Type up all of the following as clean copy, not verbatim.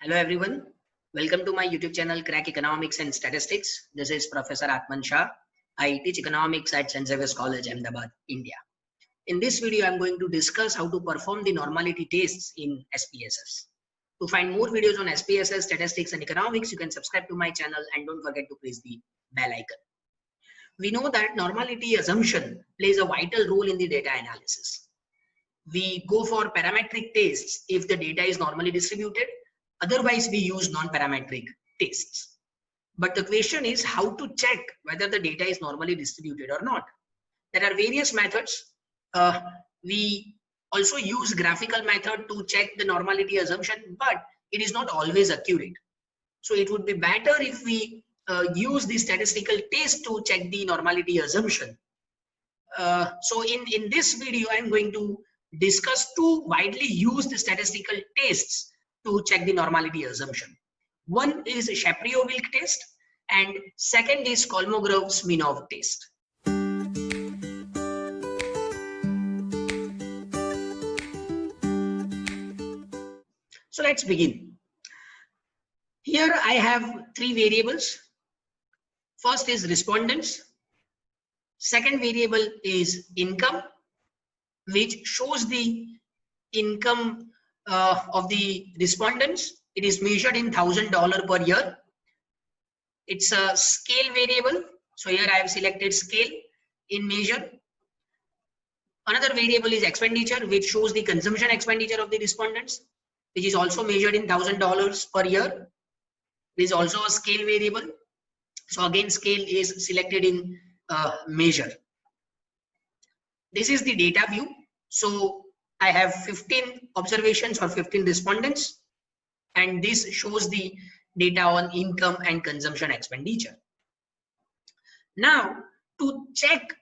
Hello everyone, welcome to my YouTube channel Crack Economics and Statistics. This is Professor Atman Shah. I teach economics at St. Xavier's College, Ahmedabad, India. In this video, I am going to discuss how to perform the normality tests in SPSS. To find more videos on SPSS, statistics and economics, you can subscribe to my channel and don't forget to press the bell icon. We know that normality assumption plays a vital role in the data analysis. We go for parametric tests if the data is normally distributed. Otherwise, we use non-parametric tests. But the question is how to check whether the data is normally distributed or not. There are various methods. We also use graphical method to check the normality assumption, but it is not always accurate. So it would be better if we use the statistical test to check the normality assumption. So in this video, I'm going to discuss two widely used statistical tests to check the normality assumption. One is Shapiro-Wilk test and second is Kolmogorov-Smirnov test. So let's begin. Here I have three variables. First is respondents. Second variable is income, which shows the income of the respondents. It is measured in $1,000 per year. It's a scale variable. So here I have selected scale in measure. Another variable is expenditure, which shows the consumption expenditure of the respondents, which is also measured in $1,000 per year. This is also a scale variable. So again, scale is selected in measure. This is the data view. So I have 15 observations or 15 respondents, and this shows the data on income and consumption expenditure. Now, to check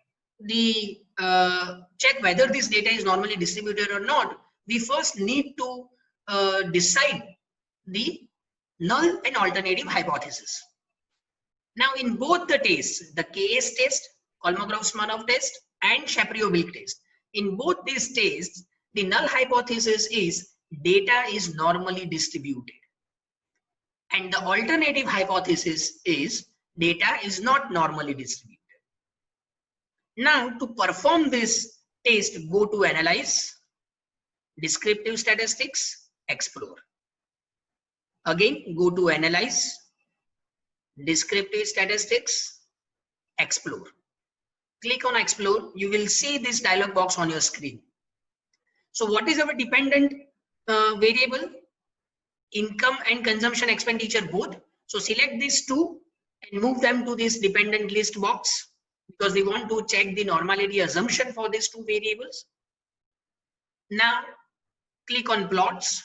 whether this data is normally distributed or not, we first need to decide the null and alternative hypothesis. Now, in both the tests, the KS test, Kolmogorov-Smirnov test, and Shapiro-Wilk test, in both these tests, the null hypothesis is data is normally distributed. And the alternative hypothesis is data is not normally distributed. Now, to perform this test, go to Analyze, Descriptive Statistics, Explore. Again, go to Analyze, Descriptive Statistics, Explore. Click on Explore. You will see this dialog box on your screen. So what is our dependent variable? Income and consumption expenditure both. So select these two and move them to this dependent list box because we want to check the normality assumption for these two variables. Now click on plots.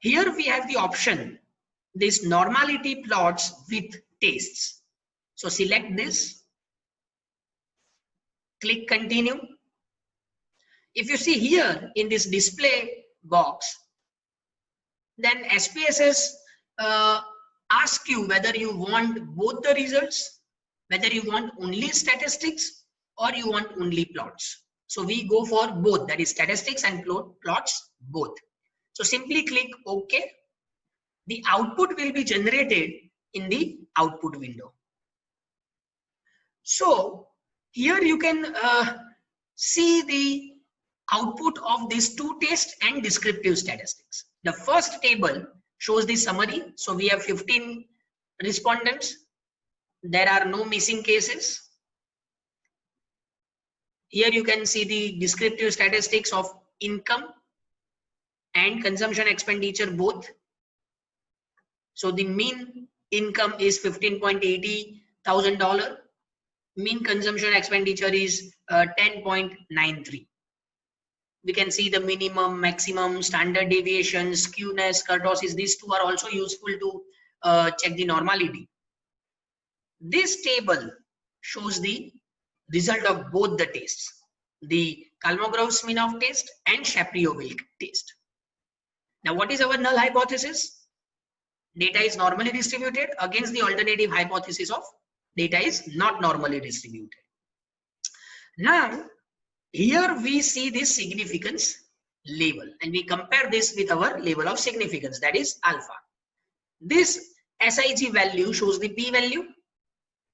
Here we have the option, this normality plots with tests. So select this, click continue. If you see here in this display box, then SPSS asks you whether you want both the results, whether you want only statistics or you want only plots. So we go for both, that is statistics and plots both. So simply click OK. The output will be generated in the output window. So here you can see the output of these two tests and descriptive statistics. The first table shows the summary. So we have 15 respondents. There are no missing cases. Here you can see the descriptive statistics of income and consumption expenditure both. So the mean income is $15,80,000. Mean consumption expenditure is 10.93. We can see the minimum, maximum, standard deviation, skewness, kurtosis. These two are also useful to check the normality. This table shows the result of both the tests, the Kolmogorov-Smirnov test and Shapiro-Wilk test. Now, what is our null hypothesis? Data is normally distributed against the alternative hypothesis of data is not normally distributed. Now, here we see this significance label, and we compare this with our label of significance, that is alpha. This SIG value shows the p value.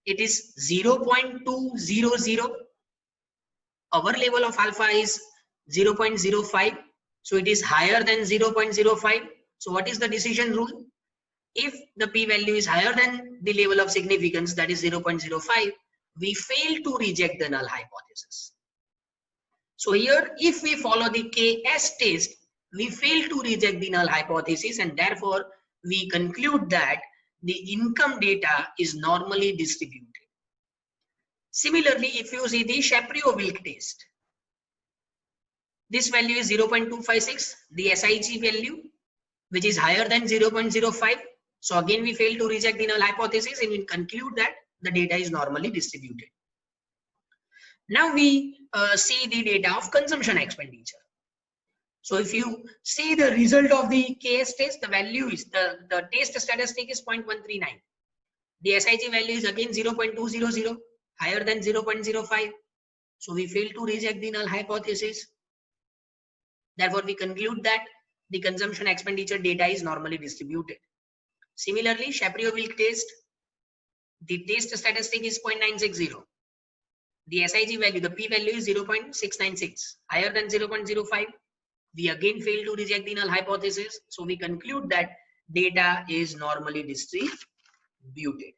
It is 0.200. Our label of alpha is 0.05, so it is higher than 0.05. So what is the decision rule? If the p value is higher than the label of significance, that is 0.05, we fail to reject the null hypothesis. So here, if we follow the KS test, we fail to reject the null hypothesis, and therefore we conclude that the income data is normally distributed. Similarly, if you see the Shapiro-Wilk test, this value is 0.256, the SIG value, which is higher than 0.05. So again, we fail to reject the null hypothesis, and we conclude that the data is normally distributed. Now we see the data of consumption expenditure. So if you see the result of the KS test, the value is the test statistic is 0.139. The SIG value is again 0.200, higher than 0.05. So we fail to reject the null hypothesis. Therefore, we conclude that the consumption expenditure data is normally distributed. Similarly, Shapiro-Wilk test, the test statistic is 0.960. The SIG value, the p value is 0.696, higher than 0.05. We again fail to reject the null hypothesis. So we conclude that data is normally distributed.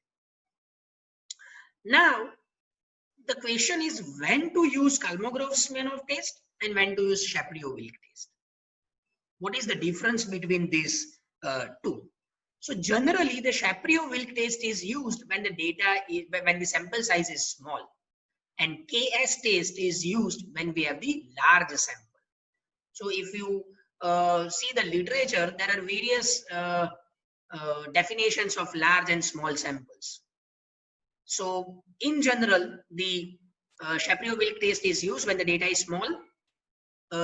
Now, the question is when to use Kolmogorov-Smirnov test and when to use Shapiro-Wilk test. What is the difference between these two? So generally, the Shapiro-Wilk test is used when the sample size is small, and KS test is used when we have the large sample. So if you see the literature, there are various definitions of large and small samples. So in general, the Shapiro-Wilk test is used when the data is small.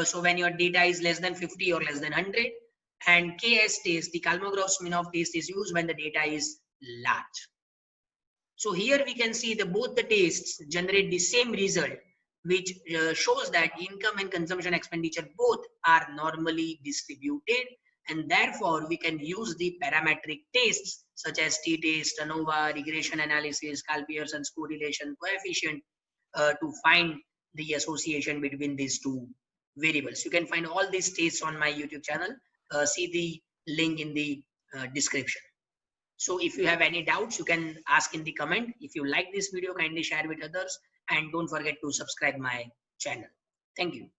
So when your data is less than 50 or less than 100, and KS test, the Kolmogorov-Smirnov test, is used when the data is large. So here we can see both the tests generate the same result, which shows that income and consumption expenditure both are normally distributed, and therefore we can use the parametric tests such as t-test, ANOVA, regression analysis, Karl-Pearson's correlation coefficient to find the association between these two variables. You can find all these tests on my YouTube channel. See the link in the description. So if you have any doubts, you can ask in the comment. If you like this video, kindly share with others, and don't forget to subscribe my channel. Thank you.